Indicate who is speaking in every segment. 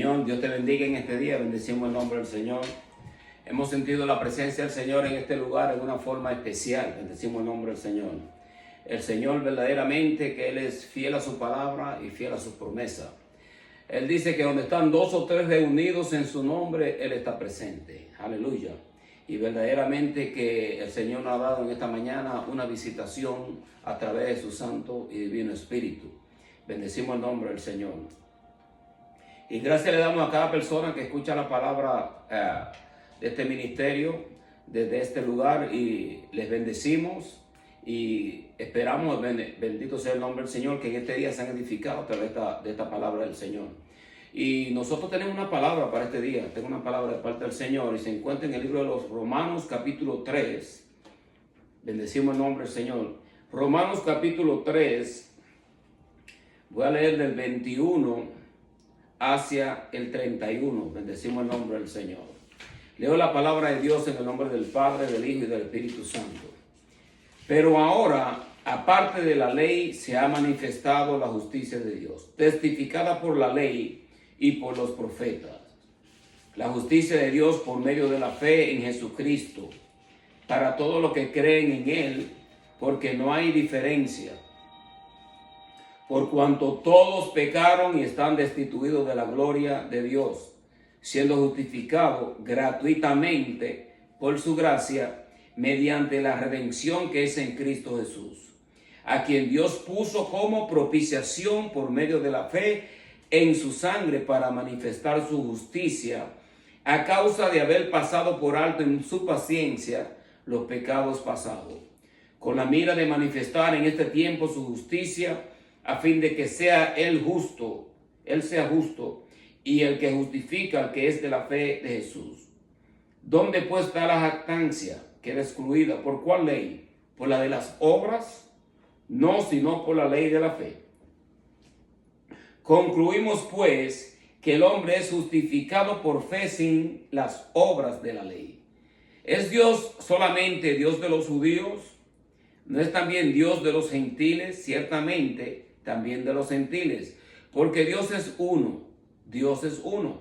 Speaker 1: Señor, Dios te bendiga en este día, bendecimos el nombre del Señor. Hemos sentido la presencia del Señor en este lugar en una forma especial, bendecimos el nombre del Señor. El Señor verdaderamente que Él es fiel a su palabra y fiel a sus promesas. Él dice que donde están 2 o 3 reunidos en su nombre, Él está presente. Aleluya. Y verdaderamente que el Señor nos ha dado en esta mañana una visitación a través de su Santo y Divino Espíritu. Bendecimos el nombre del Señor. Y gracias le damos a cada persona que escucha la palabra de este ministerio, desde este lugar, y les bendecimos y esperamos, bendito sea el nombre del Señor, que en este día se han edificado a través de esta palabra del Señor. Y nosotros tenemos una palabra para este día, tengo una palabra de parte del Señor y se encuentra en el libro de los Romanos capítulo 3, bendecimos el nombre del Señor. Romanos capítulo 3, voy a leer del 21 hacia el 31, bendecimos el nombre del Señor. Leo la palabra de Dios en el nombre del Padre, del Hijo y del Espíritu Santo. Pero ahora, aparte de la ley, se ha manifestado la justicia de Dios, testificada por la ley y por los profetas. La justicia de Dios por medio de la fe en Jesucristo, para todos los que creen en Él, porque no hay diferencia. Por cuanto todos pecaron y están destituidos de la gloria de Dios, siendo justificados gratuitamente por su gracia, mediante la redención que es en Cristo Jesús, a quien Dios puso como propiciación por medio de la fe en su sangre para manifestar su justicia, a causa de haber pasado por alto en su paciencia los pecados pasados, con la mira de manifestar en este tiempo su justicia, a fin de que sea Él justo, Él sea justo, y el que justifica al que es de la fe de Jesús. ¿Dónde pues está la jactancia? Queda excluida. ¿Por cuál ley? ¿Por la de las obras? No, sino por la ley de la fe. Concluimos pues que el hombre es justificado por fe sin las obras de la ley. ¿Es Dios solamente Dios de los judíos? ¿No es también Dios de los gentiles? Ciertamente también de los gentiles, porque Dios es uno, Dios es uno.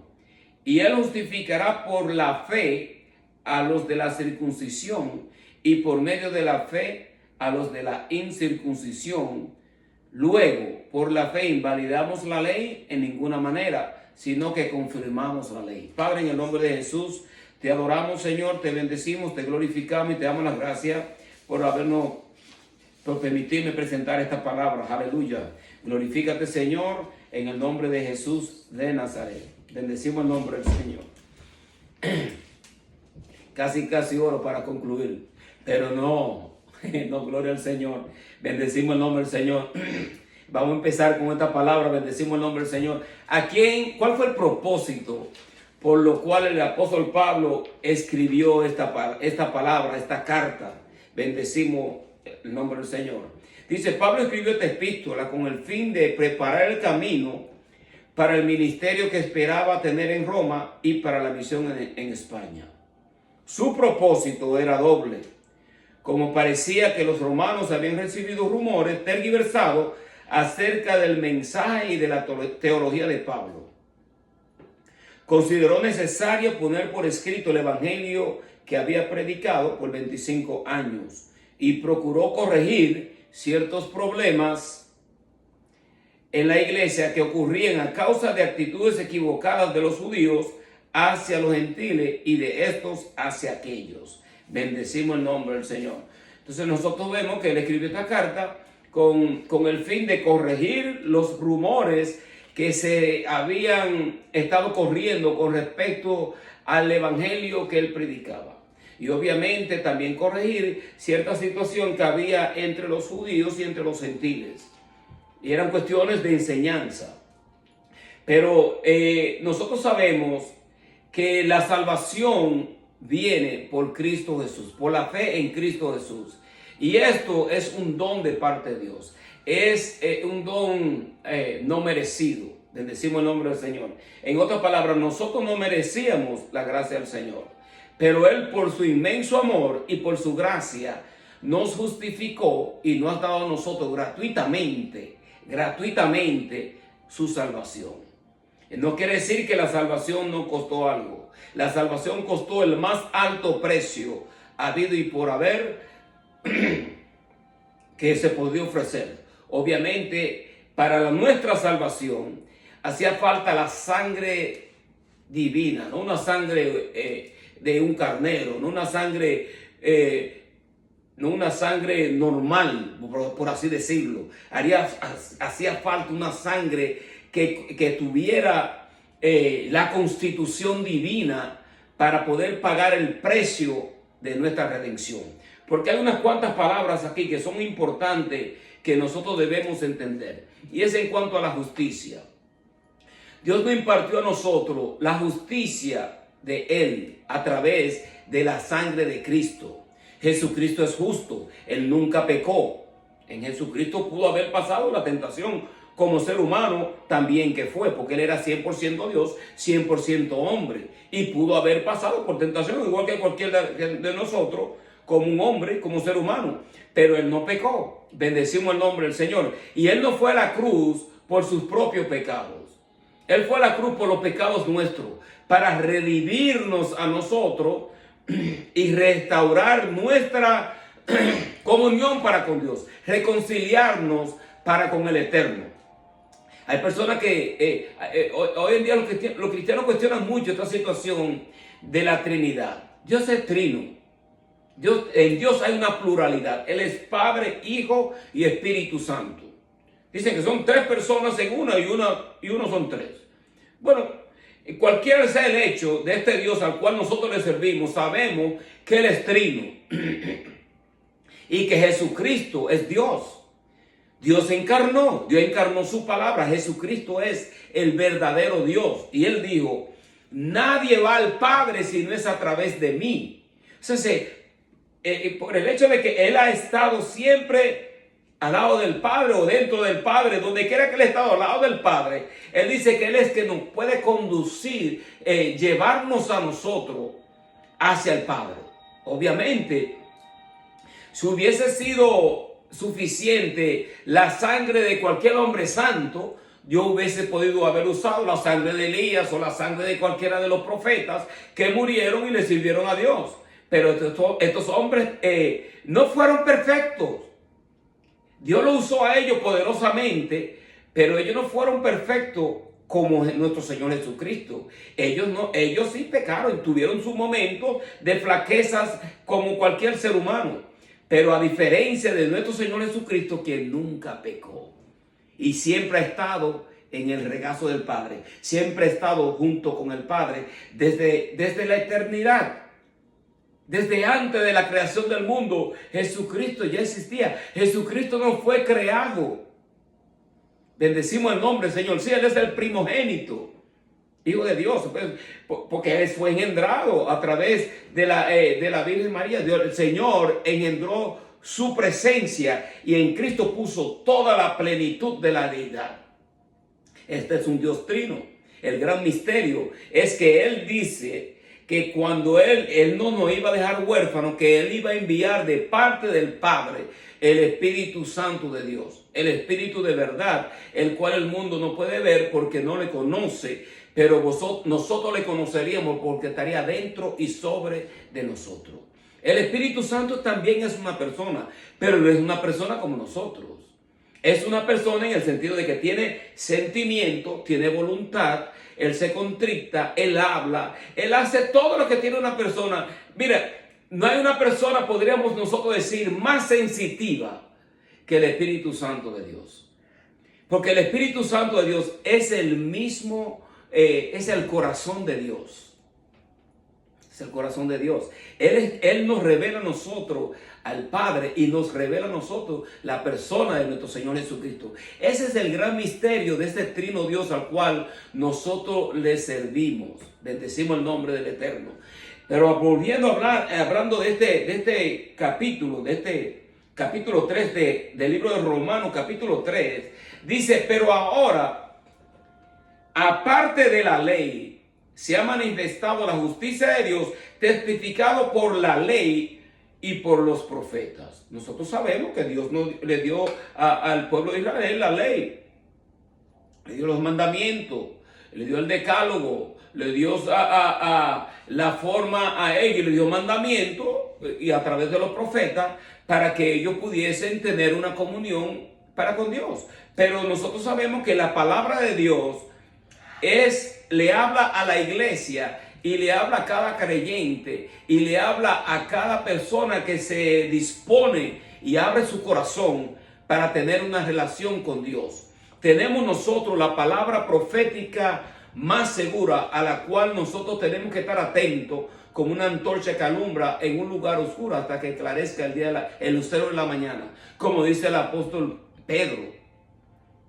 Speaker 1: Y Él justificará por la fe a los de la circuncisión y por medio de la fe a los de la incircuncisión. Luego, por la fe invalidamos la ley en ninguna manera, sino que confirmamos la ley. Padre, en el nombre de Jesús, te adoramos, Señor, te bendecimos, te glorificamos y te damos las gracias por permitirme presentar esta palabra. Aleluya. Glorifícate, Señor, en el nombre de Jesús de Nazaret. Bendecimos el nombre del Señor. Casi oro para concluir, pero no, gloria al Señor. Bendecimos el nombre del Señor. Vamos a empezar con esta palabra, bendecimos el nombre del Señor. ¿Cuál fue el propósito por lo cual el apóstol Pablo escribió esta palabra, esta carta? Bendecimos el nombre del Señor. Dice, Pablo escribió esta epístola con el fin de preparar el camino para el ministerio que esperaba tener en Roma y para la misión en España. Su propósito era doble. Como parecía que los romanos habían recibido rumores tergiversados acerca del mensaje y de la teología de Pablo, consideró necesario poner por escrito el evangelio que había predicado por 25 años y procuró corregir ciertos problemas en la iglesia que ocurrían a causa de actitudes equivocadas de los judíos hacia los gentiles y de estos hacia aquellos. Bendecimos el nombre del Señor. Entonces nosotros vemos que él escribió esta carta con el fin de corregir los rumores que se habían estado corriendo con respecto al evangelio que él predicaba. Y obviamente también corregir cierta situación que había entre los judíos y entre los gentiles. Y eran cuestiones de enseñanza. Pero nosotros sabemos que la salvación viene por Cristo Jesús, por la fe en Cristo Jesús. Y esto es un don de parte de Dios. Es un don no merecido. Bendecimos el nombre del Señor. En otras palabras, nosotros no merecíamos la gracia del Señor. Pero Él, por su inmenso amor y por su gracia, nos justificó y nos ha dado a nosotros gratuitamente su salvación. No quiere decir que la salvación no costó algo. La salvación costó el más alto precio habido y por haber que se podía ofrecer. Obviamente, para nuestra salvación hacía falta la sangre divina, no una sangre de un carnero, no una sangre normal, por así decirlo. Hacía falta una sangre que tuviera la constitución divina para poder pagar el precio de nuestra redención. Porque hay unas cuantas palabras aquí que son importantes que nosotros debemos entender. Y es en cuanto a la justicia. Dios nos impartió a nosotros la justicia de Él a través de la sangre de Cristo. Jesucristo es justo, Él nunca pecó. En Jesucristo pudo haber pasado la tentación como ser humano también que fue, porque Él era 100% Dios, 100% hombre. Y pudo haber pasado por tentación, igual que cualquiera de nosotros, como un hombre, como ser humano. Pero Él no pecó. Bendecimos el nombre del Señor. Y Él no fue a la cruz por sus propios pecados. Él fue a la cruz por los pecados nuestros, para redimirnos a nosotros y restaurar nuestra comunión para con Dios, reconciliarnos para con el Eterno. Hay personas que hoy en día los cristianos cuestionan mucho esta situación de la Trinidad. Dios es trino. En Dios hay una pluralidad. Él es Padre, Hijo y Espíritu Santo. Dicen que son tres personas en una y uno son tres. Bueno, cualquiera sea el hecho de este Dios al cual nosotros le servimos, sabemos que Él es trino y que Jesucristo es Dios. Dios encarnó su palabra. Jesucristo es el verdadero Dios. Y Él dijo, nadie va al Padre si no es a través de mí. Entonces, por el hecho de que Él ha estado siempre al lado del Padre o dentro del Padre, donde quiera que Él ha estado al lado del Padre, Él dice que Él es que nos puede conducir, llevarnos a nosotros hacia el Padre. Obviamente, si hubiese sido suficiente la sangre de cualquier hombre santo, yo hubiese podido haber usado la sangre de Elías o la sangre de cualquiera de los profetas que murieron y le sirvieron a Dios. Pero estos hombres no fueron perfectos. Dios lo usó a ellos poderosamente, pero ellos no fueron perfectos como nuestro Señor Jesucristo. Ellos sí pecaron, tuvieron su momento de flaquezas como cualquier ser humano. Pero a diferencia de nuestro Señor Jesucristo, quien nunca pecó y siempre ha estado en el regazo del Padre, siempre ha estado junto con el Padre desde la eternidad. Desde antes de la creación del mundo, Jesucristo ya existía. Jesucristo no fue creado. Bendecimos el nombre del Señor. Sí, Él es el primogénito, Hijo de Dios, porque Él fue engendrado a través de la Virgen María. Dios, el Señor engendró su presencia y en Cristo puso toda la plenitud de la deidad. Este es un Dios trino. El gran misterio es que Él dice que cuando Él no nos iba a dejar huérfanos, que Él iba a enviar de parte del Padre el Espíritu Santo de Dios, el Espíritu de verdad, el cual el mundo no puede ver porque no le conoce, pero nosotros le conoceríamos porque estaría dentro y sobre de nosotros. El Espíritu Santo también es una persona, pero no es una persona como nosotros. Es una persona en el sentido de que tiene sentimiento, tiene voluntad, Él se contricta, Él habla, Él hace todo lo que tiene una persona. Mira, no hay una persona, podríamos nosotros decir, más sensitiva que el Espíritu Santo de Dios. Porque el Espíritu Santo de Dios es el mismo, es el corazón de Dios. Es el corazón de Dios. Él nos revela a nosotros al Padre y nos revela a nosotros la persona de nuestro Señor Jesucristo. Ese es el gran misterio de este trino Dios al cual nosotros le servimos. Bendecimos el nombre del Eterno. Pero volviendo a hablando de este capítulo, capítulo 3 del libro de Romanos, capítulo 3, dice, pero ahora, aparte de la ley, se ha manifestado la justicia de Dios, testificado por la ley y por los profetas. Nosotros sabemos que Dios le dio al pueblo de Israel la ley, le dio los mandamientos, le dio el decálogo, le dio la forma a ellos, le dio mandamiento y a través de los profetas para que ellos pudiesen tener una comunión para con Dios. Pero nosotros sabemos que la palabra de Dios le habla a la iglesia y le habla a cada creyente y le habla a cada persona que se dispone y abre su corazón para tener una relación con Dios. Tenemos nosotros la palabra profética más segura a la cual nosotros tenemos que estar atentos como una antorcha que alumbra en un lugar oscuro hasta que esclarezca el lucero de la mañana. Como dice el apóstol Pedro.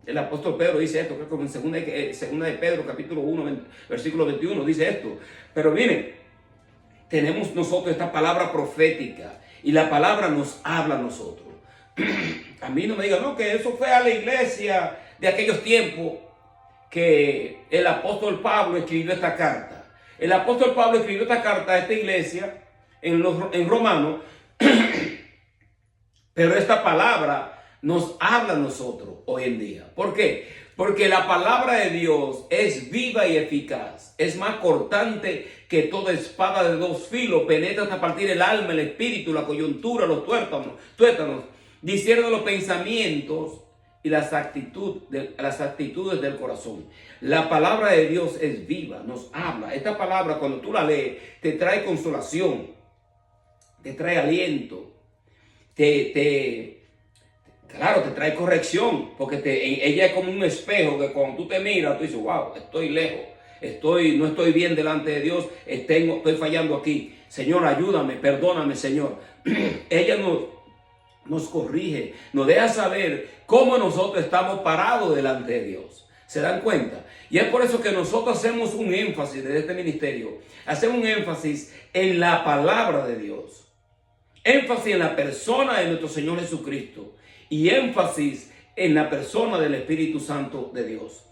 Speaker 1: El apóstol Pedro dice esto, creo que en segunda de Pedro, capítulo 1, versículo 21, dice esto. Pero miren, tenemos nosotros esta palabra profética y la palabra nos habla a nosotros. A mí no me digan, no, que eso fue a la iglesia de aquellos tiempos que el apóstol Pablo escribió esta carta. El apóstol Pablo escribió esta carta a esta iglesia en Romanos, pero esta palabra nos habla a nosotros hoy en día. ¿Por qué? Porque la palabra de Dios es viva y eficaz. Es más cortante que toda espada de dos filos. Penetra hasta partir el alma, el espíritu, la coyuntura, los tuétanos, discierne los pensamientos y las actitudes del corazón. La palabra de Dios es viva, nos habla. Esta palabra, cuando tú la lees, te trae consolación, te trae aliento, claro, te trae corrección, porque ella es como un espejo que cuando tú te miras, tú dices, wow, estoy lejos, no estoy bien delante de Dios, estoy fallando aquí. Señor, ayúdame, perdóname, Señor. Ella nos corrige, nos deja saber cómo nosotros estamos parados delante de Dios. ¿Se dan cuenta? Y es por eso que nosotros hacemos un énfasis desde este ministerio, hacemos un énfasis en la palabra de Dios, énfasis en la persona de nuestro Señor Jesucristo y énfasis en la persona del Espíritu Santo de Dios.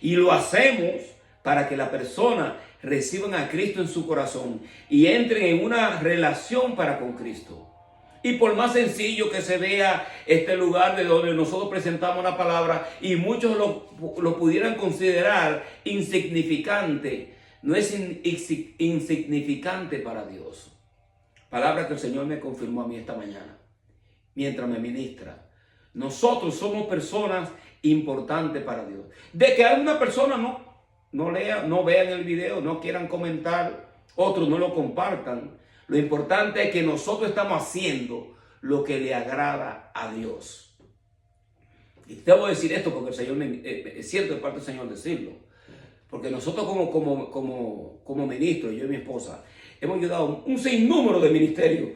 Speaker 1: Y lo hacemos para que la persona reciban a Cristo en su corazón y entren en una relación para con Cristo. Y por más sencillo que se vea este lugar de donde nosotros presentamos la palabra y muchos lo pudieran considerar insignificante, no es insignificante para Dios. Palabra que el Señor me confirmó a mí esta mañana mientras me ministra. Nosotros somos personas importantes para Dios. De que alguna persona no vean el video, no quieran comentar, otros no lo compartan. Lo importante es que nosotros estamos haciendo lo que le agrada a Dios. Y te voy a decir esto porque el Señor es cierto de parte del Señor decirlo. Porque nosotros como ministros, yo y mi esposa, hemos ayudado un sinnúmero de ministerios.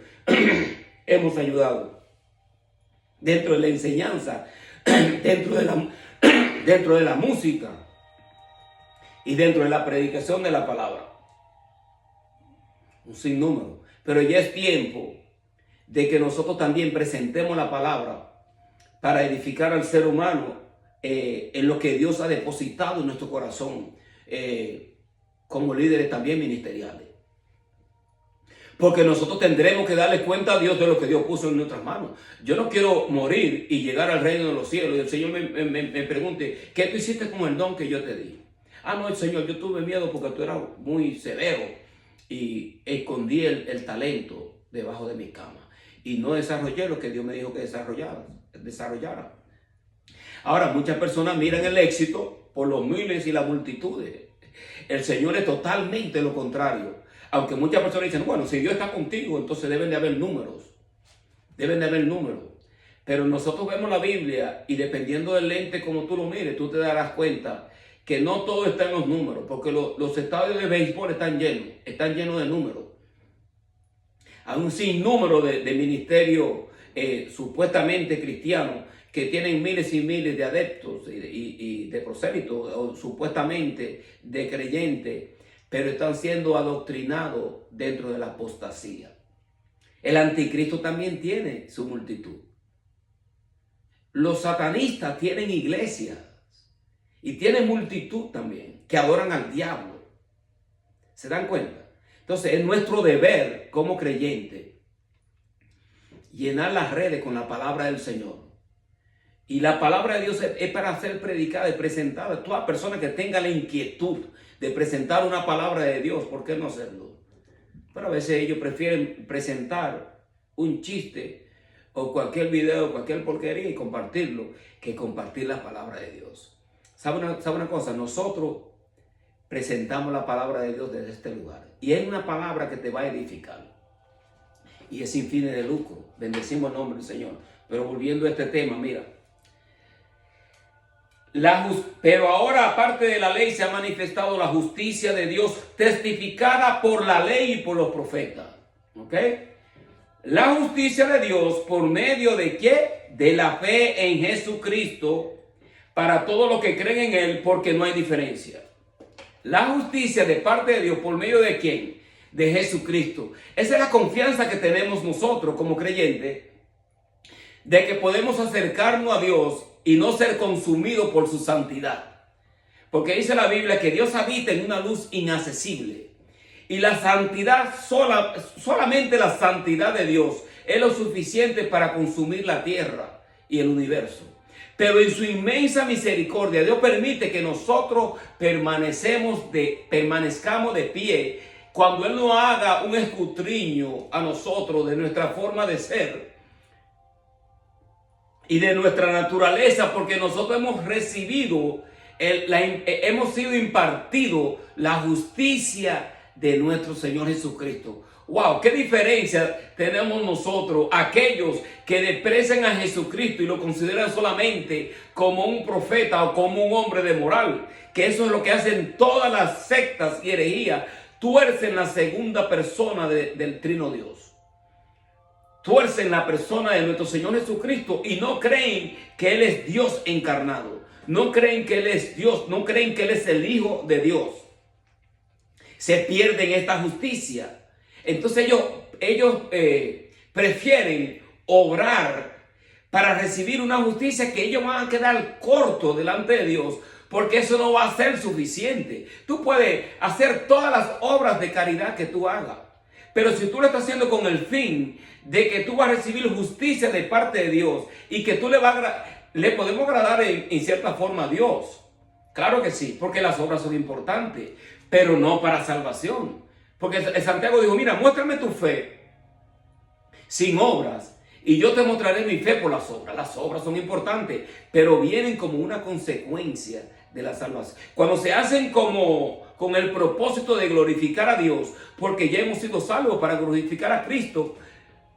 Speaker 1: Hemos ayudado dentro de la enseñanza, dentro de la música y dentro de la predicación de la palabra. Un sinnúmero. Pero ya es tiempo de que nosotros también presentemos la palabra para edificar al ser humano en lo que Dios ha depositado en nuestro corazón como líderes también ministeriales. Porque nosotros tendremos que darle cuenta a Dios de lo que Dios puso en nuestras manos. Yo no quiero morir y llegar al reino de los cielos y el Señor me pregunte, ¿qué tú hiciste con el don que yo te di? Ah, no, el Señor, yo tuve miedo porque tú eras muy severo y escondí el talento debajo de mi cama y no desarrollé lo que Dios me dijo que desarrollara. Ahora, muchas personas miran el éxito por los miles y las multitudes. El Señor es totalmente lo contrario. Aunque muchas personas dicen, bueno, si Dios está contigo, entonces deben de haber números. Deben de haber números. Pero nosotros vemos la Biblia y dependiendo del lente como tú lo mires, tú te darás cuenta que no todo está en los números, porque los estadios de béisbol están llenos de números. Hay un sinnúmero de ministerios supuestamente cristianos que tienen miles y miles de adeptos y de prosélitos, o supuestamente de creyentes, pero están siendo adoctrinados dentro de la apostasía. El anticristo también tiene su multitud. Los satanistas tienen iglesias y tienen multitud también que adoran al diablo. ¿Se dan cuenta? Entonces es nuestro deber como creyentes llenar las redes con la palabra del Señor Y la palabra de Dios es para ser predicada y presentada. Toda persona que tenga la inquietud de presentar una palabra de Dios, ¿por qué no hacerlo? Pero a veces ellos prefieren presentar un chiste o cualquier video, cualquier porquería y compartirlo, que compartir la palabra de Dios. ¿Sabe una cosa? Nosotros presentamos la palabra de Dios desde este lugar. Y es una palabra que te va a edificar. Y es sin fines de lucro. Bendecimos el nombre del Señor. Pero volviendo a este tema, mira. Pero ahora, aparte de la ley, se ha manifestado la justicia de Dios testificada por la ley y por los profetas. ¿Ok? La justicia de Dios por medio de ¿qué? De la fe en Jesucristo para todos los que creen en Él, porque no hay diferencia. La justicia de parte de Dios por medio de ¿quién? De Jesucristo. Esa es la confianza que tenemos nosotros como creyentes, de que podemos acercarnos a Dios y no ser consumidos por su santidad. Porque dice la Biblia que Dios habita en una luz inaccesible. Y la santidad, solamente la santidad de Dios es lo suficiente para consumir la tierra y el universo. Pero en su inmensa misericordia, Dios permite que nosotros permanezcamos de pie cuando Él nos haga un escudriño a nosotros de nuestra forma de ser y de nuestra naturaleza, porque nosotros hemos recibido, hemos sido impartido la justicia de nuestro Señor Jesucristo. Wow, qué diferencia tenemos nosotros, aquellos que desprecian a Jesucristo y lo consideran solamente como un profeta o como un hombre de moral, que eso es lo que hacen todas las sectas y herejías, tuercen la segunda persona del Trino Dios. Tuercen la persona de nuestro Señor Jesucristo y no creen que Él es Dios encarnado. No creen que Él es Dios, no creen que Él es el Hijo de Dios. Se pierden esta justicia. Entonces ellos prefieren obrar para recibir una justicia que ellos van a quedar cortos delante de Dios, porque eso no va a ser suficiente. Tú puedes hacer todas las obras de caridad que tú hagas, pero si tú lo estás haciendo con el fin de que tú vas a recibir justicia de parte de Dios y que tú le podemos agradar en cierta forma a Dios. Claro que sí, porque las obras son importantes, pero no para salvación. Porque Santiago dijo, mira, muéstrame tu fe sin obras y yo te mostraré mi fe por las obras. Las obras son importantes, pero vienen como una consecuencia de la salvación. Cuando se hacen con el propósito de glorificar a Dios, porque ya hemos sido salvos para glorificar a Cristo,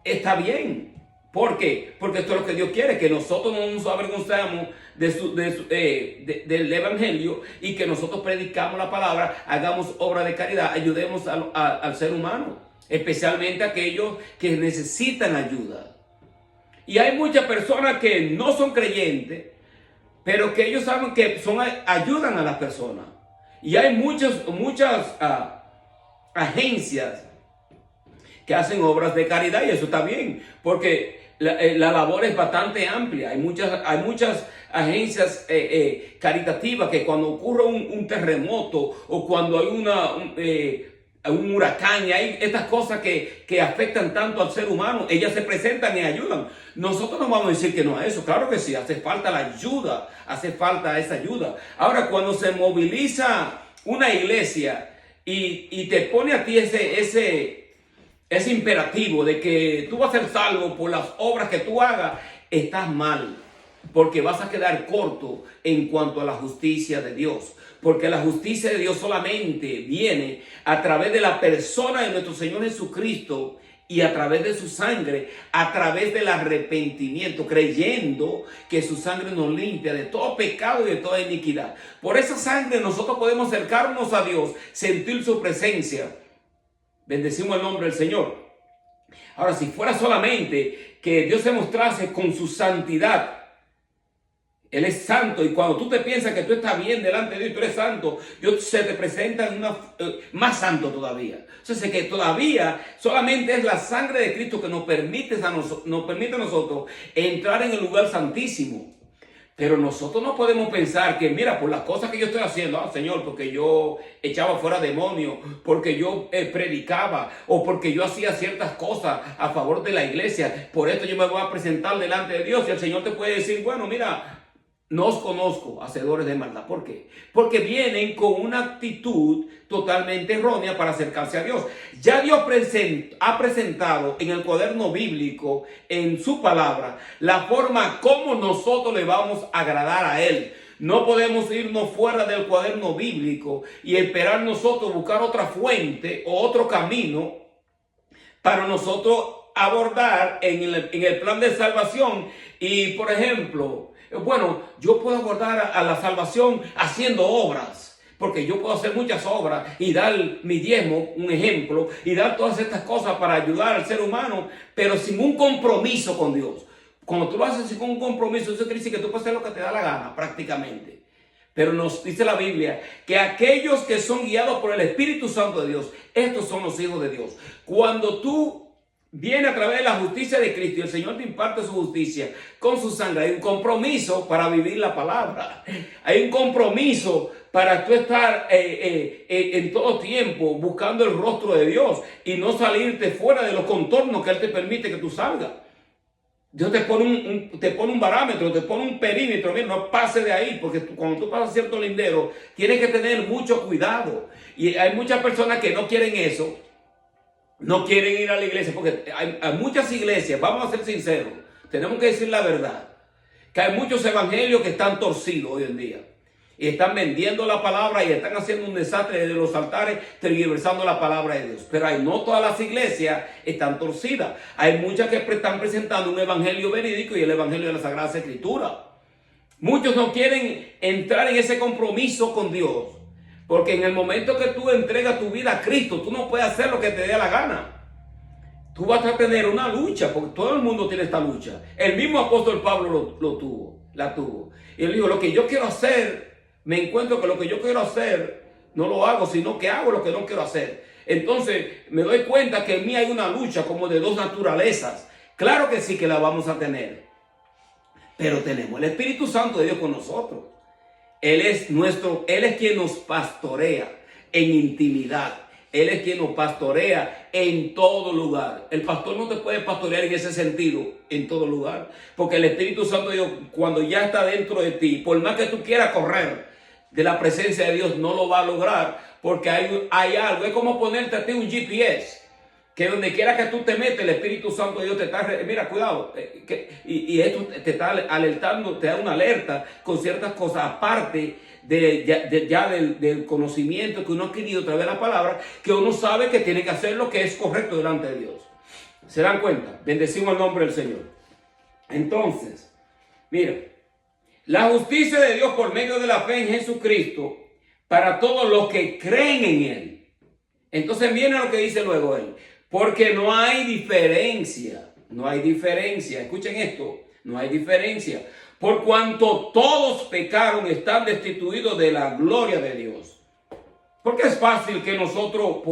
Speaker 1: está bien. ¿Por qué? Porque esto es lo que Dios quiere, que nosotros no nos avergonzamos del Evangelio y que nosotros predicamos la palabra, hagamos obra de caridad, ayudemos al ser humano, especialmente aquellos que necesitan ayuda. Y hay muchas personas que no son creyentes, pero que ellos saben que ayudan a las personas. Y hay muchas agencias que hacen obras de caridad y eso está bien, porque la labor es bastante amplia. Hay muchas agencias caritativas que cuando ocurre un terremoto o cuando hay un huracán y hay estas cosas que afectan tanto al ser humano, ellas se presentan y ayudan. Nosotros no vamos a decir que no a eso, claro que sí, hace falta la ayuda, hace falta esa ayuda. Ahora, cuando se moviliza una iglesia y te pone a ti ese imperativo de que tú vas a ser salvo por las obras que tú hagas, estás mal, porque vas a quedar corto en cuanto a la justicia de Dios. Porque la justicia de Dios solamente viene a través de la persona de nuestro Señor Jesucristo y a través de su sangre, a través del arrepentimiento, creyendo que su sangre nos limpia de todo pecado y de toda iniquidad. Por esa sangre nosotros podemos acercarnos a Dios, sentir su presencia. Bendecimos el nombre del Señor. Ahora, si fuera solamente que Dios se mostrase con su santidad, Él es santo, y cuando tú te piensas que tú estás bien delante de Dios y tú eres santo, Dios se te presenta más santo todavía. Entonces, que todavía solamente es la sangre de Cristo que nos permite a nosotros entrar en el lugar santísimo. Pero nosotros no podemos pensar que, mira, por las cosas que yo estoy haciendo, Señor, porque yo echaba fuera demonios, porque yo predicaba, o porque yo hacía ciertas cosas a favor de la iglesia, por esto yo me voy a presentar delante de Dios. Y el Señor te puede decir, bueno, mira, no os conozco, hacedores de maldad. ¿Por qué? Porque vienen con una actitud totalmente errónea para acercarse a Dios. Ya Dios ha presentado en el cuaderno bíblico, en su palabra, la forma como nosotros le vamos a agradar a Él. No podemos irnos fuera del cuaderno bíblico y esperar nosotros buscar otra fuente o otro camino para nosotros abordar en el plan de salvación. Y, por ejemplo, bueno, yo puedo abordar a la salvación haciendo obras, porque yo puedo hacer muchas obras y dar mi diezmo, un ejemplo, y dar todas estas cosas para ayudar al ser humano, pero sin un compromiso con Dios. Cuando tú lo haces sin un compromiso, eso quiere decir que tú puedes hacer lo que te da la gana, prácticamente. Pero nos dice la Biblia que aquellos que son guiados por el Espíritu Santo de Dios, estos son los hijos de Dios. Cuando tú viene a través de la justicia de Cristo y el Señor te imparte su justicia con su sangre, hay un compromiso para vivir la palabra. Hay un compromiso para tú estar en todo tiempo buscando el rostro de Dios y no salirte fuera de los contornos que Él te permite que tú salgas. Dios te pone un parámetro, te pone un perímetro. Mira, no pase de ahí, porque cuando tú pasas cierto lindero, tienes que tener mucho cuidado. Y hay muchas personas que no quieren eso. No quieren ir a la iglesia, porque hay muchas iglesias, vamos a ser sinceros, tenemos que decir la verdad, que hay muchos evangelios que están torcidos hoy en día. Y están vendiendo la palabra y están haciendo un desastre de los altares, tergiversando la palabra de Dios. Pero no todas las iglesias están torcidas. Hay muchas que están presentando un evangelio verídico y el evangelio de la Sagrada Escritura. Muchos no quieren entrar en ese compromiso con Dios. Porque en el momento que tú entregas tu vida a Cristo, tú no puedes hacer lo que te dé la gana. Tú vas a tener una lucha, porque todo el mundo tiene esta lucha. El mismo apóstol Pablo la tuvo. Y él dijo, lo que yo quiero hacer, me encuentro que lo que yo quiero hacer, no lo hago, sino que hago lo que no quiero hacer. Entonces me doy cuenta que en mí hay una lucha como de dos naturalezas. Claro que sí que la vamos a tener. Pero tenemos el Espíritu Santo de Dios con nosotros. Él es quien nos pastorea en intimidad. Él es quien nos pastorea en todo lugar. El pastor no te puede pastorear en ese sentido, en todo lugar. Porque el Espíritu Santo de Dios, cuando ya está dentro de ti, por más que tú quieras correr de la presencia de Dios, no lo va a lograr. Porque hay algo, es como ponerte a ti un GPS. Que donde quiera que tú te metes, el Espíritu Santo de Dios te está, mira, cuidado, y esto te está alertando, te da una alerta con ciertas cosas, aparte del conocimiento que uno ha adquirido a través de la palabra, que uno sabe que tiene que hacer lo que es correcto delante de Dios. ¿Se dan cuenta? Bendecimos el nombre del Señor. Entonces, mira, la justicia de Dios por medio de la fe en Jesucristo para todos los que creen en Él. Entonces viene lo que dice luego Él. Porque no hay diferencia, escuchen esto, no hay diferencia. Por cuanto todos pecaron, están destituidos de la gloria de Dios. Porque es fácil que nosotros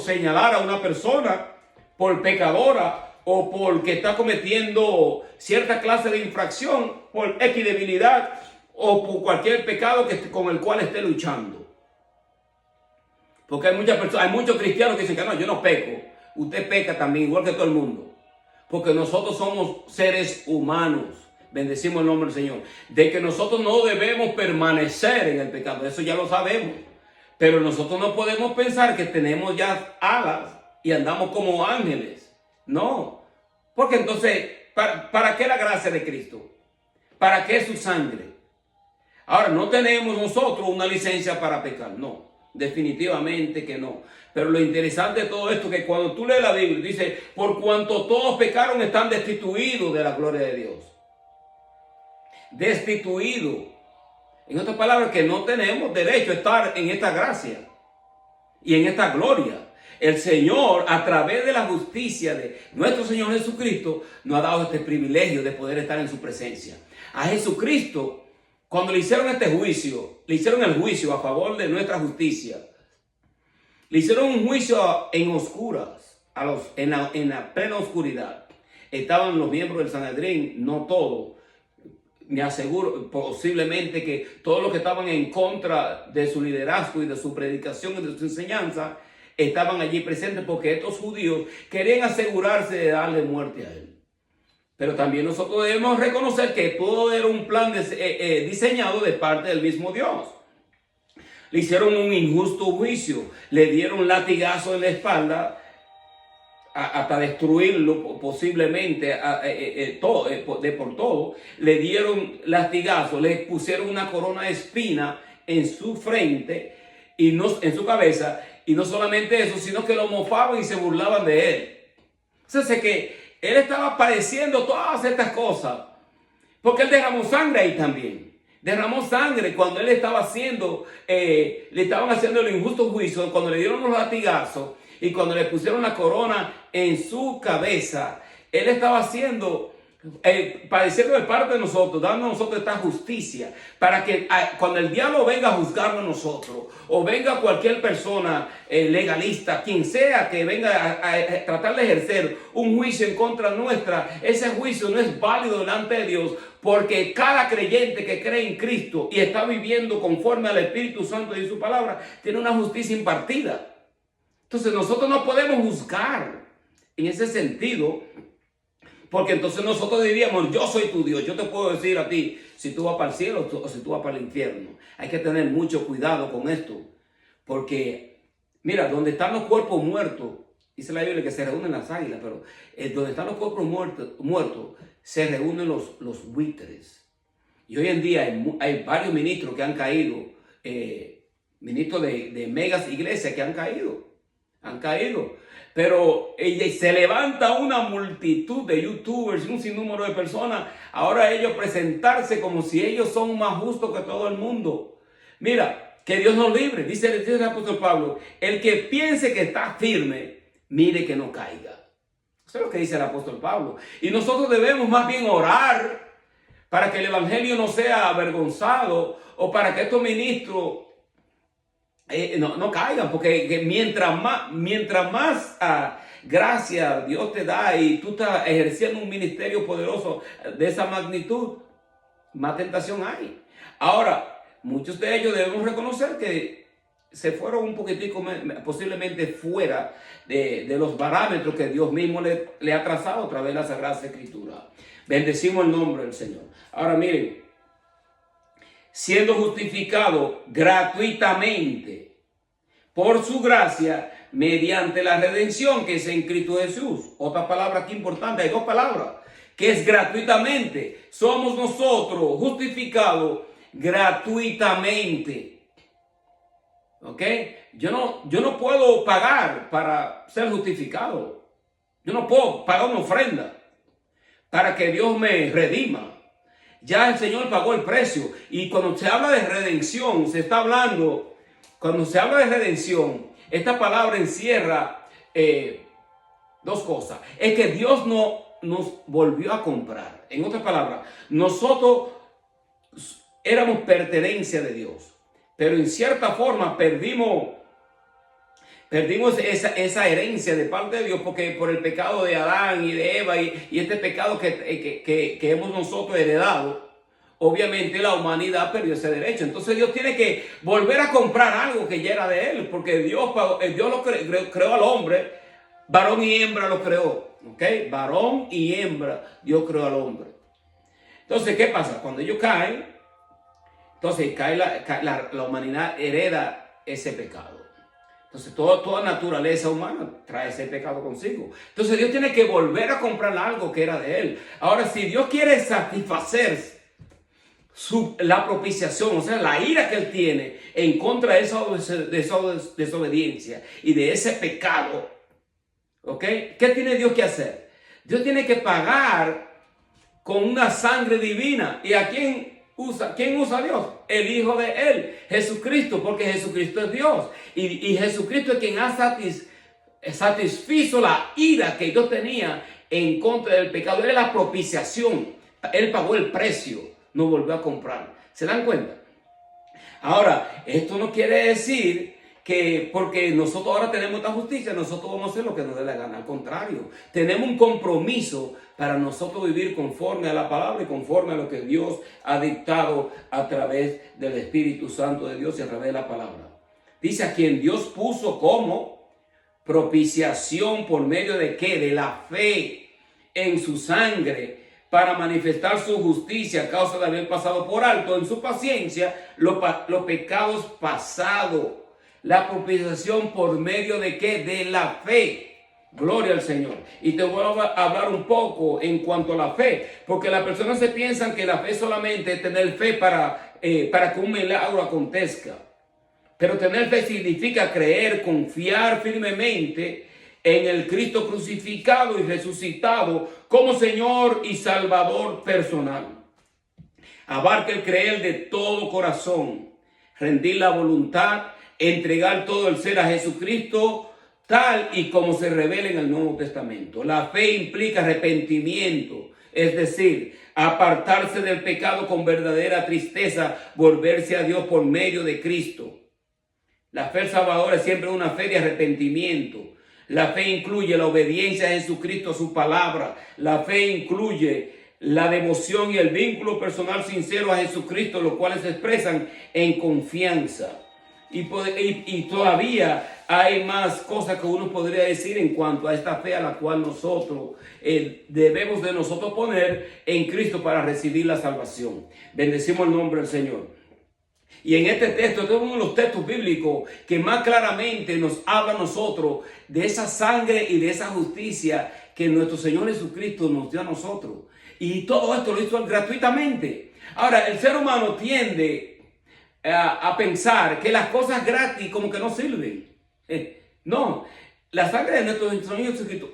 Speaker 1: señalar a una persona por pecadora o porque está cometiendo cierta clase de infracción, por X debilidad o por cualquier pecado con el cual esté luchando. Porque hay muchos cristianos que dicen que no, yo no peco. Usted peca también, igual que todo el mundo. Porque nosotros somos seres humanos. Bendecimos el nombre del Señor. De que nosotros no debemos permanecer en el pecado. Eso ya lo sabemos. Pero nosotros no podemos pensar que tenemos ya alas y andamos como ángeles. No. Porque entonces, ¿para qué la gracia de Cristo? ¿Para qué su sangre? Ahora, no tenemos nosotros una licencia para pecar. No. Definitivamente que no. Pero lo interesante de todo esto es que cuando tú lees la Biblia dice, por cuanto todos pecaron están destituidos de la gloria de Dios. Destituidos. En otras palabras, que no tenemos derecho a estar en esta gracia y en esta gloria. El Señor, a través de la justicia de nuestro Señor Jesucristo, nos ha dado este privilegio de poder estar en su presencia. A Jesucristo, cuando le hicieron este juicio, le hicieron el juicio a favor de nuestra justicia. Le hicieron un juicio en oscuras, en la plena oscuridad. Estaban los miembros del Sanedrín, no todos. me aseguro posiblemente que todos los que estaban en contra de su liderazgo y de su predicación y de su enseñanza estaban allí presentes, porque estos judíos querían asegurarse de darle muerte a él. Pero también nosotros debemos reconocer que todo era un plan diseñado de parte del mismo Dios. Le hicieron un injusto juicio, le dieron latigazo en la espalda hasta destruirlo posiblemente por todo. Le dieron latigazo, le pusieron una corona de espina en su frente y no en su cabeza, y no solamente eso, sino que lo mofaban y se burlaban de él. O sea, que él estaba padeciendo todas estas cosas porque él derramó sangre ahí también. Derramó sangre cuando él estaba haciendo, le estaban haciendo el injusto juicio, cuando le dieron los latigazos y cuando le pusieron la corona en su cabeza. Él estaba haciendo, padeciendo de parte de nosotros, dando a nosotros esta justicia, para que cuando el diablo venga a juzgarnos a nosotros, o venga cualquier persona legalista, quien sea que venga a tratar de ejercer un juicio en contra nuestra, ese juicio no es válido delante de Dios, porque cada creyente que cree en Cristo y está viviendo conforme al Espíritu Santo y su palabra, tiene una justicia impartida. Entonces nosotros no podemos juzgar en ese sentido, porque entonces nosotros diríamos, yo soy tu Dios, yo te puedo decir a ti si tú vas para el cielo o si tú vas para el infierno. Hay que tener mucho cuidado con esto, porque mira, donde están los cuerpos muertos, dice la Biblia que se reúnen las águilas, pero donde están los cuerpos muertos se reúnen los buitres. Y hoy en día hay varios ministros que han caído, ministros de megas iglesias que han caído. Pero se levanta una multitud de youtubers, un sinnúmero de personas, ahora ellos presentarse como si ellos son más justos que todo el mundo. Mira, que Dios nos libre, dice el apóstol Pablo, el que piense que está firme, mire que no caiga. Eso es lo que dice el apóstol Pablo. Y nosotros debemos más bien orar para que el evangelio no sea avergonzado, o para que estos ministros no caigan, porque mientras más gracia Dios te da y tú estás ejerciendo un ministerio poderoso de esa magnitud, más tentación hay. Ahora, muchos de ellos debemos reconocer que se fueron un poquitico posiblemente fuera de los parámetros que Dios mismo le ha trazado a través de la Sagrada Escritura. Bendecimos el nombre del Señor. Ahora miren, siendo justificado gratuitamente por su gracia mediante la redención que es en Cristo Jesús. Otra palabra aquí importante, hay dos palabras, que es gratuitamente. Somos nosotros justificados gratuitamente. ¿Ok? Yo no puedo pagar para ser justificado. Yo no puedo pagar una ofrenda para que Dios me redima. Ya el Señor pagó el precio. Y cuando se habla de redención, cuando se habla de redención, esta palabra encierra dos cosas. Es que Dios no nos volvió a comprar. En otras palabras, nosotros éramos pertenencia de Dios, pero en cierta forma perdimos esa herencia de parte de Dios, porque por el pecado de Adán y de Eva y este pecado que hemos nosotros heredado, obviamente la humanidad perdió ese derecho. Entonces Dios tiene que volver a comprar algo que ya era de él, porque Dios lo creó al hombre, varón y hembra lo creó. ¿Ok? Varón y hembra Dios creó al hombre. Entonces, ¿qué pasa? Cuando ellos caen, entonces la humanidad hereda ese pecado. Entonces toda naturaleza humana trae ese pecado consigo. Entonces Dios tiene que volver a comprar algo que era de él. Ahora, si Dios quiere satisfacer la propiciación, o sea, la ira que él tiene en contra de esa desobediencia y de ese pecado, ¿ok? ¿Qué tiene Dios que hacer? Dios tiene que pagar con una sangre divina. ¿Y a quién usa Dios? El Hijo de él, Jesucristo, porque Jesucristo es Dios. Y Jesucristo es quien ha satisfizo la ira que Dios tenía en contra del pecado. Él es la propiciación. Él pagó el precio, nos volvió a comprar. ¿Se dan cuenta? Ahora, esto no quiere decir que porque nosotros ahora tenemos esta justicia, nosotros vamos a hacer lo que nos dé la gana. Al contrario, tenemos un compromiso para nosotros vivir conforme a la palabra y conforme a lo que Dios ha dictado a través del Espíritu Santo de Dios y a través de la palabra. Dice: a quien Dios puso como propiciación por medio de ¿qué? De la fe en su sangre, para manifestar su justicia a causa de haber pasado por alto en su paciencia los pecados pasados. La propiciación por medio de ¿qué? De la fe. Gloria al Señor. Y te voy a hablar un poco en cuanto a la fe, porque las personas se piensan que la fe solamente es tener fe para que un milagro acontezca. Pero tener fe significa creer, confiar firmemente en el Cristo crucificado y resucitado como Señor y Salvador personal. Abarca el creer de todo corazón, rendir la voluntad, entregar todo el ser a Jesucristo, tal y como se revela en el Nuevo Testamento. La fe implica arrepentimiento, es decir, apartarse del pecado con verdadera tristeza, volverse a Dios por medio de Cristo. La fe salvadora es siempre una fe de arrepentimiento. La fe incluye la obediencia a Jesucristo, a su palabra. La fe incluye la devoción y el vínculo personal sincero a Jesucristo, los cuales se expresan en confianza. Y todavía hay más cosas que uno podría decir en cuanto a esta fe a la cual nosotros debemos de nosotros poner en Cristo para recibir la salvación. Bendecimos el nombre del Señor. Y en este texto, este es uno de los textos bíblicos que más claramente nos habla a nosotros de esa sangre y de esa justicia que nuestro Señor Jesucristo nos dio a nosotros. Y todo esto lo hizo gratuitamente. Ahora, el ser humano tiende a pensar que las cosas gratis como que no sirven. No, la sangre de nuestro Señor Jesucristo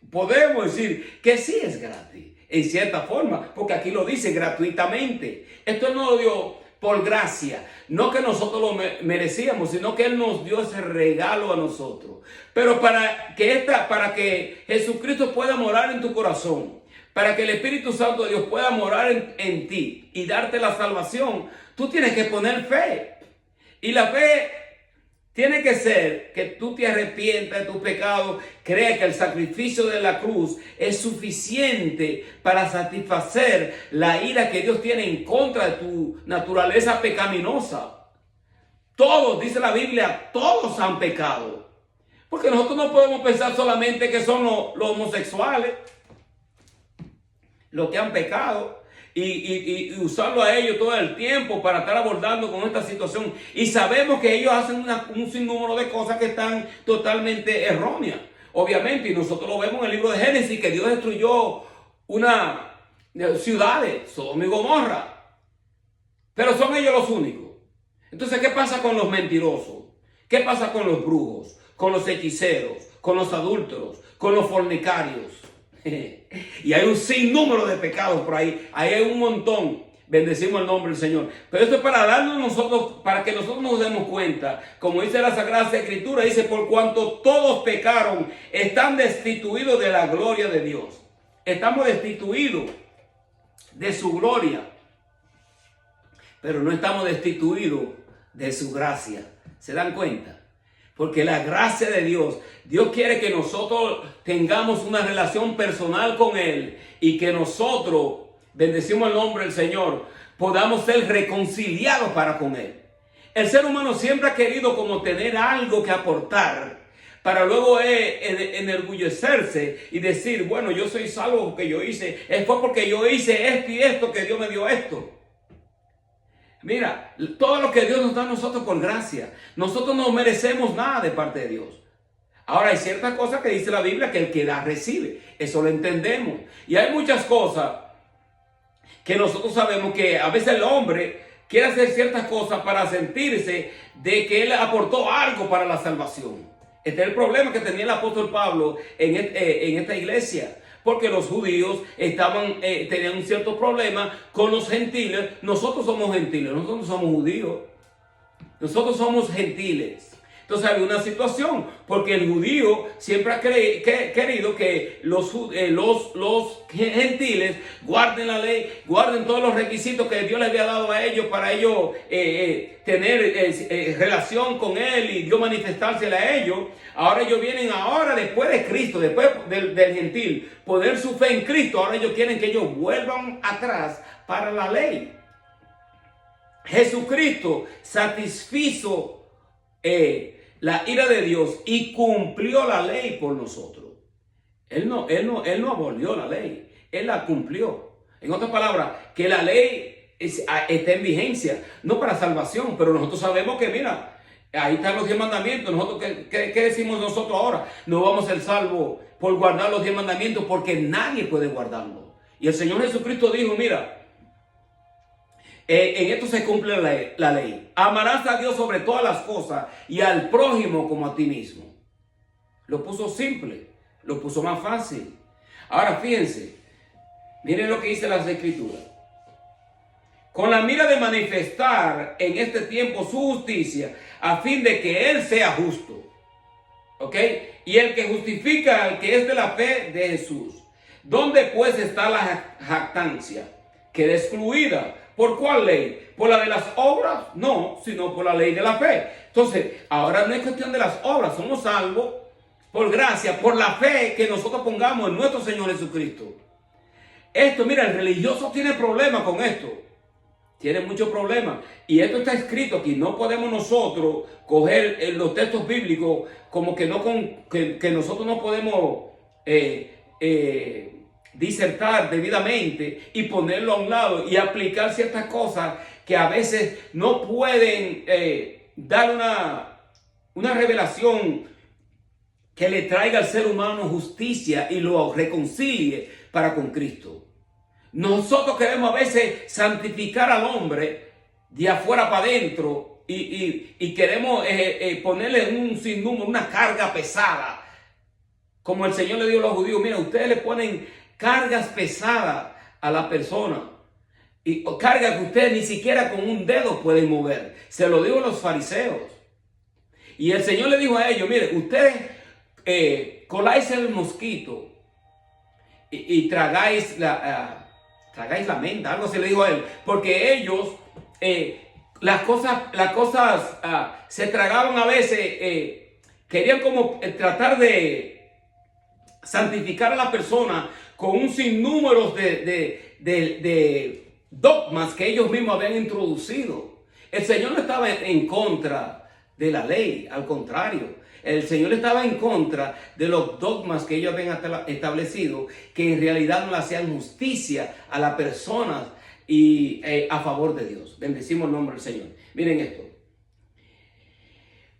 Speaker 1: podemos decir que sí es gratis, en cierta forma, porque aquí lo dice gratuitamente. Esto no lo dio por gracia, no que nosotros lo merecíamos, sino que Él nos dio ese regalo a nosotros. Pero para que Jesucristo pueda morar en tu corazón, para que el Espíritu Santo de Dios pueda morar en ti y darte la salvación, tú tienes que poner fe. Y la fe tiene que ser que tú te arrepientas de tus pecados, creas que el sacrificio de la cruz es suficiente para satisfacer la ira que Dios tiene en contra de tu naturaleza pecaminosa. Todos, dice la Biblia, todos han pecado. Porque nosotros no podemos pensar solamente que son los homosexuales los que han pecado. Y usarlo a ellos todo el tiempo para estar abordando con esta situación. Y sabemos que ellos hacen un sinnúmero de cosas que están totalmente erróneas. Obviamente, y nosotros lo vemos en el libro de Génesis, que Dios destruyó una ciudades, Sodoma y Gomorra. Pero son ellos los únicos. Entonces, ¿qué pasa con los mentirosos? ¿Qué pasa con los brujos? Con los hechiceros, con los adúlteros, con los fornicarios. Y hay un sinnúmero de pecados por ahí. Ahí hay un montón. Bendecimos el nombre del Señor. Pero esto es para darnos nosotros, para que nosotros nos demos cuenta. Como dice la Sagrada Escritura, dice: por cuanto todos pecaron, están destituidos de la gloria de Dios. Estamos destituidos de su gloria, pero no estamos destituidos de su gracia. ¿Se dan cuenta? Porque la gracia de Dios, Dios quiere que nosotros tengamos una relación personal con Él y que nosotros, bendecimos el nombre del Señor, podamos ser reconciliados para con Él. El ser humano siempre ha querido como tener algo que aportar para luego enorgullecerse y decir: bueno, yo soy salvo porque yo hice, fue porque yo hice esto y esto que Dios me dio esto. Mira, todo lo que Dios nos da a nosotros por gracia. Nosotros no merecemos nada de parte de Dios. Ahora, hay ciertas cosas que dice la Biblia que el que da recibe. Eso lo entendemos. Y hay muchas cosas que nosotros sabemos que a veces el hombre quiere hacer ciertas cosas para sentirse de que él aportó algo para la salvación. Este es el problema que tenía el apóstol Pablo en esta iglesia. Porque los judíos tenían un cierto problema con los gentiles. Nosotros somos gentiles, nosotros somos judíos. Nosotros somos gentiles. Entonces hay una situación, porque el judío siempre ha querido que los gentiles guarden la ley, guarden todos los requisitos que Dios les había dado a ellos para ellos tener relación con Él y Dios manifestársela a ellos. Ahora ellos vienen después de Cristo, después del gentil, poner su fe en Cristo. Ahora ellos quieren que ellos vuelvan atrás para la ley. Jesucristo satisfizo la ira de Dios y cumplió la ley por nosotros. Él no abolió la ley, Él la cumplió. En otras palabras, que la ley está en vigencia, no para salvación, pero nosotros sabemos que, mira, ahí están los 10 mandamientos. Nosotros, ¿qué decimos nosotros ahora? No vamos a ser salvos por guardar los 10 mandamientos, porque nadie puede guardarlos. Y el Señor Jesucristo dijo, mira, en esto se cumple la ley. Amarás a Dios sobre todas las cosas y al prójimo como a ti mismo. Lo puso simple, lo puso más fácil. Ahora fíjense, miren lo que dice las Escrituras. Con la mira de manifestar en este tiempo su justicia, a fin de que Él sea justo. ¿Ok? Y el que justifica al que es de la fe de Jesús. ¿Dónde pues está la jactancia? Queda excluida. ¿Por cuál ley? ¿Por la de las obras? No, sino por la ley de la fe. Entonces, ahora no es cuestión de las obras. Somos salvos por gracia, por la fe que nosotros pongamos en nuestro Señor Jesucristo. Esto, mira, el religioso tiene problemas con esto. Tiene muchos problemas. Y esto está escrito aquí. No podemos nosotros coger los textos bíblicos como que nosotros no podemos disertar debidamente y ponerlo a un lado y aplicar ciertas cosas que a veces no pueden dar una revelación que le traiga al ser humano justicia y lo reconcilie para con Cristo. Nosotros queremos a veces santificar al hombre de afuera para adentro y queremos ponerle un sinnúmero, una carga pesada. Como el Señor le dijo a los judíos, mira, ustedes le ponen cargas pesadas a la persona. Y cargas que ustedes ni siquiera con un dedo pueden mover. Se lo dijo a los fariseos. Y el Señor le dijo a ellos, mire, ustedes coláis el mosquito y tragáis la menta, algo se le dijo a él. Porque ellos, las cosas se tragaban a veces, querían como tratar de santificar a la persona con un sinnúmero de dogmas que ellos mismos habían introducido. El Señor no estaba en contra de la ley, al contrario. El Señor estaba en contra de los dogmas que ellos habían establecido, que en realidad no le hacían justicia a las personas y a favor de Dios. Bendecimos el nombre del Señor. Miren esto.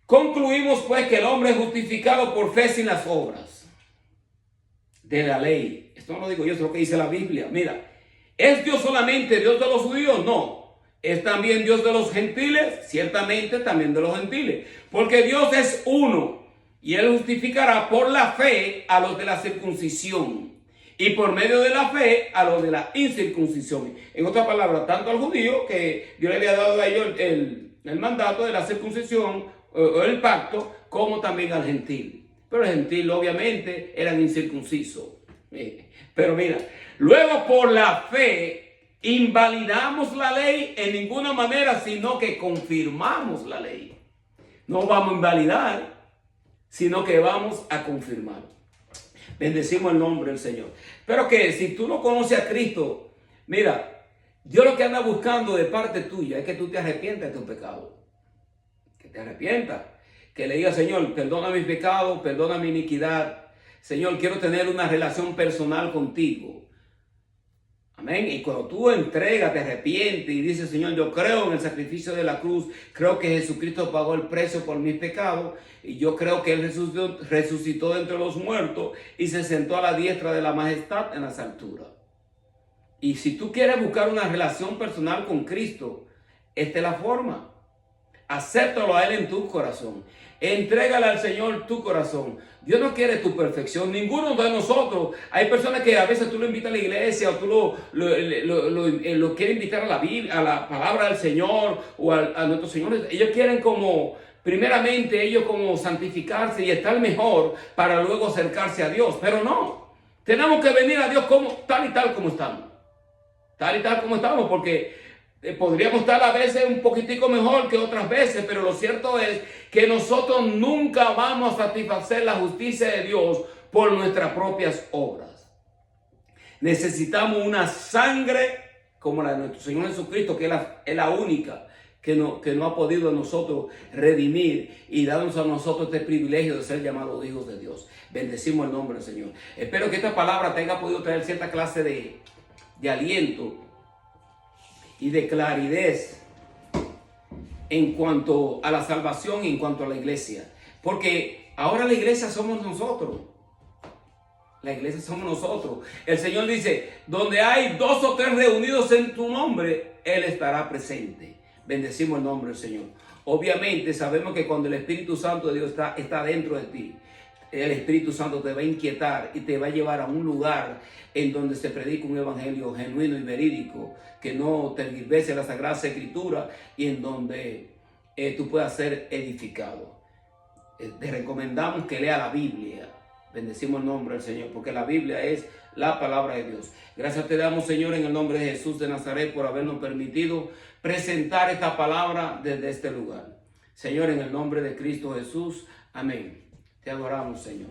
Speaker 1: Concluimos pues que el hombre es justificado por fe sin las obras de la ley. Esto no lo digo yo, es lo que dice la Biblia. Mira, ¿es Dios solamente Dios de los judíos? No. ¿Es también Dios de los gentiles? Ciertamente también de los gentiles. Porque Dios es uno y Él justificará por la fe a los de la circuncisión y por medio de la fe a los de la incircuncisión. En otras palabras, tanto al judío, que Dios le había dado a ellos el mandato de la circuncisión o el pacto, como también al gentil. Pero el gentil obviamente eran incircuncisos. Pero mira, luego por la fe invalidamos la ley en ninguna manera, sino que confirmamos la ley. No vamos a invalidar, sino que vamos a confirmar. Bendecimos el nombre del Señor. Pero que si tú no conoces a Cristo, mira, Dios lo que anda buscando de parte tuya es que tú te arrepientas de tu pecado. Que te arrepientas. Que le diga, Señor, perdona mis pecados, perdona mi iniquidad. Señor, quiero tener una relación personal contigo. Amén. Y cuando tú entregas, te arrepientes y dices, Señor, yo creo en el sacrificio de la cruz. Creo que Jesucristo pagó el precio por mis pecados. Y yo creo que Él resucitó de entre los muertos y se sentó a la diestra de la majestad en las alturas. Y si tú quieres buscar una relación personal con Cristo, esta es la forma. Acéptalo a Él en tu corazón. Entrégale al Señor tu corazón. Dios no quiere tu perfección. Ninguno de nosotros. Hay personas que a veces tú lo invitas a la iglesia o tú lo quieres invitar a la Biblia, a la palabra del Señor o a nuestro Señor. Ellos quieren como primeramente ellos como santificarse y estar mejor para luego acercarse a Dios. Pero no, tenemos que venir a Dios como tal y tal como estamos. Tal y tal como estamos, porque podríamos estar a veces un poquitico mejor que otras veces, pero lo cierto es que nosotros nunca vamos a satisfacer la justicia de Dios por nuestras propias obras. Necesitamos una sangre como la de nuestro Señor Jesucristo, que es la única que no ha podido a nosotros redimir y darnos a nosotros este privilegio de ser llamados hijos de Dios. Bendecimos el nombre del Señor. Espero que esta palabra te haya podido traer cierta clase de aliento y de claridad en cuanto a la salvación y en cuanto a la iglesia. Porque ahora la iglesia somos nosotros. La iglesia somos nosotros. El Señor dice, donde hay 2 o 3 reunidos en tu nombre, Él estará presente. Bendecimos el nombre del Señor. Obviamente sabemos que cuando el Espíritu Santo de Dios está dentro de ti, el Espíritu Santo te va a inquietar y te va a llevar a un lugar en donde se predica un evangelio genuino y verídico, que no tergiverse la Sagrada Escritura y en donde tú puedas ser edificado. Te recomendamos que lea la Biblia. Bendecimos el nombre del Señor, porque la Biblia es la palabra de Dios. Gracias te damos, Señor, en el nombre de Jesús de Nazaret, por habernos permitido presentar esta palabra desde este lugar. Señor, en el nombre de Cristo Jesús, amén. Te adoramos, Señor.